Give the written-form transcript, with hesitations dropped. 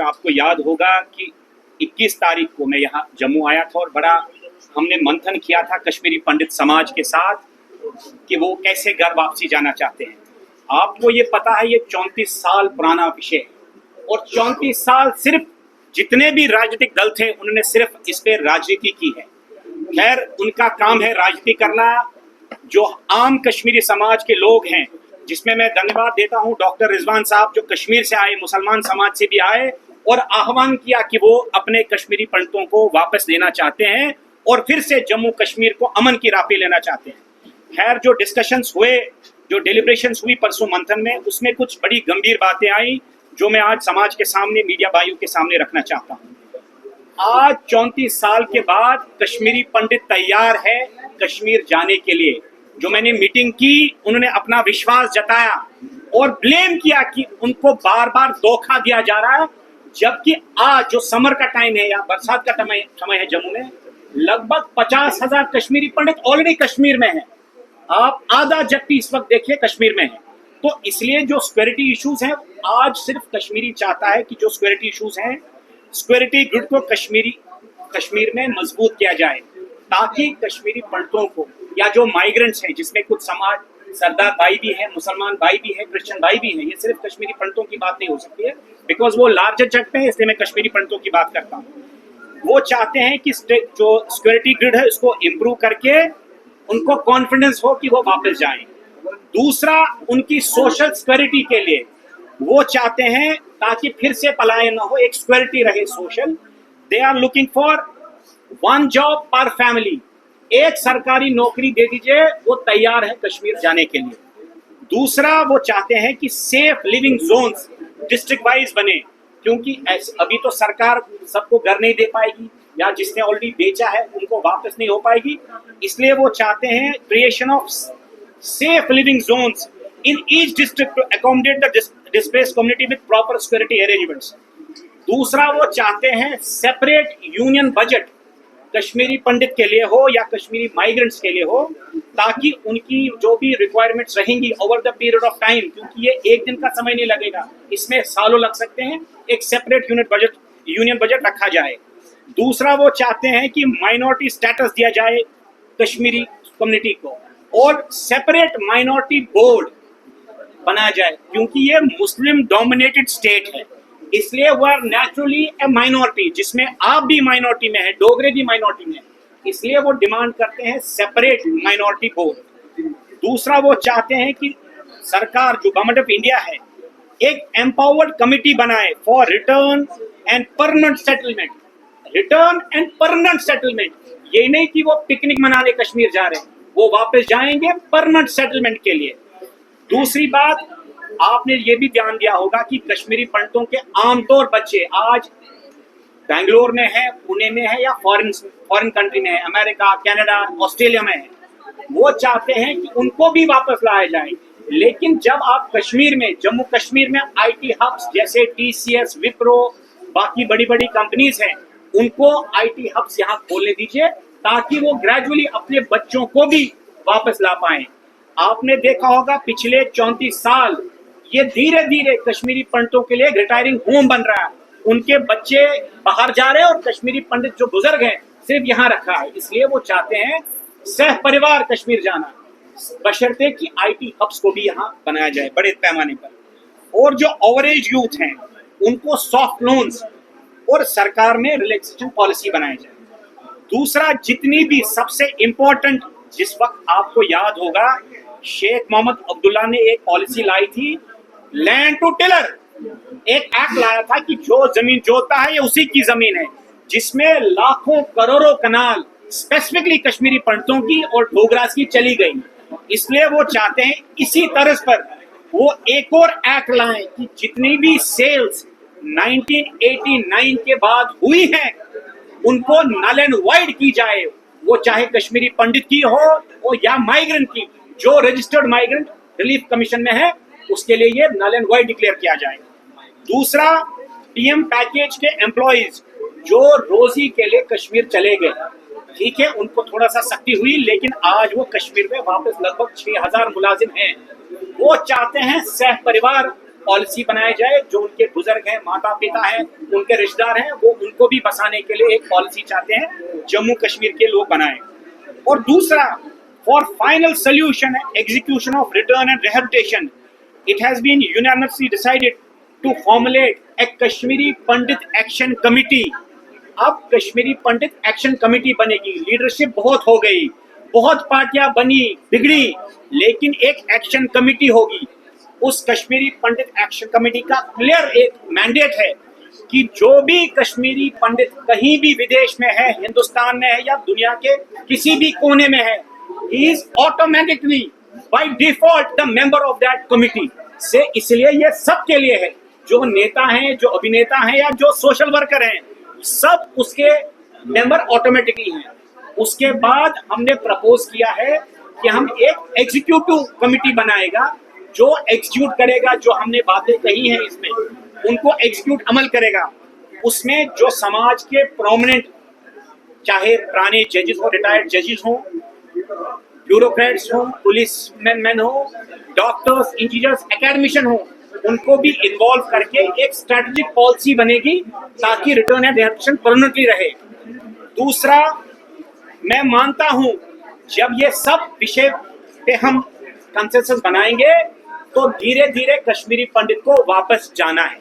आपको याद होगा कि 21 तारीख को मैं यहाँ जम्मू आया था और बड़ा हमने मंथन किया था कश्मीरी पंडित समाज के साथ कि वो कैसे घर वापसी जाना चाहते हैं। आपको ये पता है ये 34 साल पुराना विषय है और 34 साल सिर्फ जितने भी राजनीतिक दल थे उन्होंने सिर्फ इस पे राजनीति की है। खैर उनका काम है राजनीति करना। जो आम कश्मीरी समाज के लोग हैं, जिसमें मैं धन्यवाद देता हूं डॉक्टर रिजवान साहब जो कश्मीर से आए, मुसलमान समाज से भी आए और आह्वान किया कि वो अपने कश्मीरी पंडितों को वापस लेना चाहते हैं और फिर से जम्मू कश्मीर को अमन की राह पे लेना चाहते हैं। खैर जो डिस्कशंस हुए, जो डेलिब्रेशंस हुई परसों मंथन में, उसमें कुछ बड़ी गंभीर बातें आई जो मैं आज समाज के सामने, मीडिया भाइयों के सामने रखना चाहता हूं। आज 34 साल के बाद कश्मीरी पंडित तैयार है कश्मीर जाने के लिए। जो मैंने मीटिंग की उन्होंने अपना विश्वास जताया और ब्लेम किया कि उनको बार बार धोखा दिया जा रहा है, जबकि आज जो समर का टाइम है या बरसात का समय है जम्मू में, लगभग 50,000 कश्मीरी पंडित ऑलरेडी कश्मीर में हैं। आप आधा जबकि इस वक्त देखिए कश्मीर में है। तो इसलिए जो सिक्योरिटी इश्यूज हैं, आज सिर्फ कश्मीरी चाहता है कि जो सिक्योरिटी इश्यूज हैं, सिक्योरिटी ग्रिड को कश्मीर में मजबूत किया जाए ताकि कश्मीरी पंडितों को या जो माइग्रेंट्स हैं, जिसमें कुछ समाज सरदार भाई भी हैं, मुसलमान भाई भी हैं, क्रिश्चियन भाई भी हैं, ये सिर्फ कश्मीरी पंडितों की बात नहीं हो सकती है बिकॉज वो लार्जर जग पे है, इसलिए मैं कश्मीरी पंडितों की बात करता हूँ। वो चाहते हैं कि जो सिक्योरिटी ग्रिड है उसको इम्प्रूव करके उनको कॉन्फिडेंस हो कि वो वापस जाएं। दूसरा, उनकी सोशल सिक्योरिटी के लिए वो चाहते हैं ताकि फिर से पलायन ना हो, एक सिक्योरिटी रहे social. They are looking for 1 job पर फैमिली, एक सरकारी नौकरी दे दीजिए, वो तैयार है कश्मीर जाने के लिए। दूसरा, वो चाहते हैं कि safe living zones district wise बने, क्योंकि अभी तो सरकार सबको घर नहीं दे पाएगी या जिसने ऑलरेडी बेचा है उनको वापस नहीं हो पाएगी। इसलिए वो चाहते हैं creation of safe living zones in each district to accommodate the displaced community with proper security arrangements. दूसरा, वो चाहते हैं separate union budget Kashmiri Pandit के लिए हो या कश्मीरी माइग्रेंट्स के लिए हो, ताकि उनकी जो भी रिक्वायरमेंट्स रहेंगी over the period of time, क्योंकि ये एक दिन का समय नहीं लगेगा, इसमें सालों लग सकते हैं, एक सेपरेट यूनियन बजट रखा जाए। दूसरा, वो चाहते हैं कि माइनॉरिटी स्टेटस दिया जाए कश्मीरी कम्युनिटी को और सेपरेट माइनॉरिटी बोर्ड बनाया जाए, क्योंकि ये मुस्लिम डोमिनेटेड स्टेट है, इसलिए वो आर नेचुरली ए माइनॉरिटी, जिसमें आप भी माइनॉरिटी में है, डोगरे भी माइनॉरिटी में है, इसलिए वो डिमांड करते हैं सेपरेट माइनॉरिटी बोर्ड। दूसरा, वो चाहते हैं कि सरकार जो गवर्नमेंट ऑफ इंडिया है एक एम्पावर्ड कमिटी बनाए for return and permanent settlement. Return and permanent settlement, ये नहीं कि वो पिकनिक मनाने कश्मीर जा रहे हैं, वो वापस जाएंगे परमानेंट सेटलमेंट के लिए। दूसरी बात, आपने ये भी ध्यान दिया होगा कि कश्मीरी पंडितों के आमतौर बच्चे आज बेंगलोर में है, पुणे में है या फॉरेन कंट्री में है, अमेरिका, कनाडा, ऑस्ट्रेलिया में है। वो चाहते हैं कि उनको भी वापस लाया जाए, लेकिन जब आप कश्मीर में, जम्मू कश्मीर में आईटी हब्स जैसे टीसीएस, विप्रो, बाकी बड़ी बड़ी कंपनीज हैं, उनको आईटी हब्स यहाँ खोलने दीजिए ताकि वो ग्रेजुअली अपने बच्चों को भी वापस ला पाए। आपने देखा होगा पिछले 34 साल ये धीरे धीरे कश्मीरी पंडितों के लिए रिटायरिंग होम बन रहा है, उनके बच्चे बाहर जा रहे हैं और कश्मीरी पंडित जो बुजुर्ग हैं सिर्फ यहाँ रखा है। इसलिए वो चाहते हैं सह परिवार कश्मीर जाना, बशर्ते कि आईटी हब्स को भी यहाँ बनाया जाए बड़े पैमाने पर। और जो ओवरेज यूथ हैं उनको सॉफ्ट लोन्स और सरकार में रिलैक्सेशन पॉलिसी बनाई जाए। दूसरा, जितनी भी सबसे इंपॉर्टेंट, जिस वक्त आपको याद होगा शेख मोहम्मद अब्दुल्ला ने एक पॉलिसी लाई थी, लैंड टू टिलर, एक एक्ट लाया था कि जो जमीन जोतता है ये उसी की जमीन है, जिसमें लाखों करोड़ों कनाल स्पेसिफिकली कश्मीरी पंडितों की और डोगरास की चली गई। इसलिए वो चाहते हैं इसी तर्ज पर वो एक और एक्ट लाएं कि जितनी भी सेल्स 1989 के बाद हुई हैं उनको नल एंड वाइड की जाए, वो चाहे कश्मीरी पंडित की हो या माइग्रेंट की, जो रजिस्टर्ड माइग्रेंट रिलीफ कमीशन में है उसके लिए ये नल एंड वाइड डिक्लेयर किया जाए। दूसरा, पीएम पैकेज के एम्प्लॉइज जो रोजी के लिए कश्मीर चले गए, ठीक है उनको थोड़ा सा सख्ती हुई, लेकिन आज वो कश्मीर में वापस लगभग 6,000 मुलाजिम हैं, वो चाहते हैं सह परिवार पॉलिसी बनाया जाए, जो उनके बुजुर्ग हैं, माता पिता हैं, उनके रिश्तेदार हैं, वो उनको भी बसाने के लिए एक पॉलिसी चाहते हैं, जम्मू कश्मीर के लोग बनाए। और दूसरा, for final solution execution of return and rehabilitation, it has been unanimously decided to formulate a Kashmiri Pandit action committee. अब कश्मीरी पंडित एक्शन कमिटी बनेगी। लीडरशिप बहुत हो गई, बहुत पार्टियां बनी, बिगड़ी, लेकिन एक एक्शन कमिटी होगी। उस कश्मीरी पंडित एक्शन कमेटी का क्लियर एक मैंडेट है कि जो भी कश्मीरी पंडित कहीं भी विदेश में है, हिंदुस्तान में है या दुनिया के किसी भी कोने में है, he is automatically by default the member of that committee. से इसलिए ये सबके लिए है, जो नेता हैं, जो अभिनेता हैं या जो सोशल वर्कर हैं, सब उसके मेंबर ऑटोमेटिकली हैं। उसके बाद हमने प्रपोज किया है कि हम एक एग्जीक्यूटिव कमिटी बनाएगा, जो एग्जीक्यूट करेगा, जो हमने बातें कही हैं इसमें उनको एग्जीक्यूट अमल करेगा। उसमें जो समाज के प्रोमिनेंट, चाहे पुराने जजेस हो, रिटायर्ड जजेस हो, ब्यूरोक्रेट्स हो, पुलिस मैन हो, डॉक्टर्स, इंजीनियर्स, एकेडमिशियन हो, उनको भी इन्वॉल्व करके एक स्ट्रेटेजिक पॉलिसी बनेगी ताकि रिटर्न एंड रिहेबिलिटेशन परमानेंटली रहे। दूसरा, मैं मानता हूं जब ये सब विषय पे हम कंसेंसस बनाएंगे तो धीरे धीरे कश्मीरी पंडित को वापस जाना है।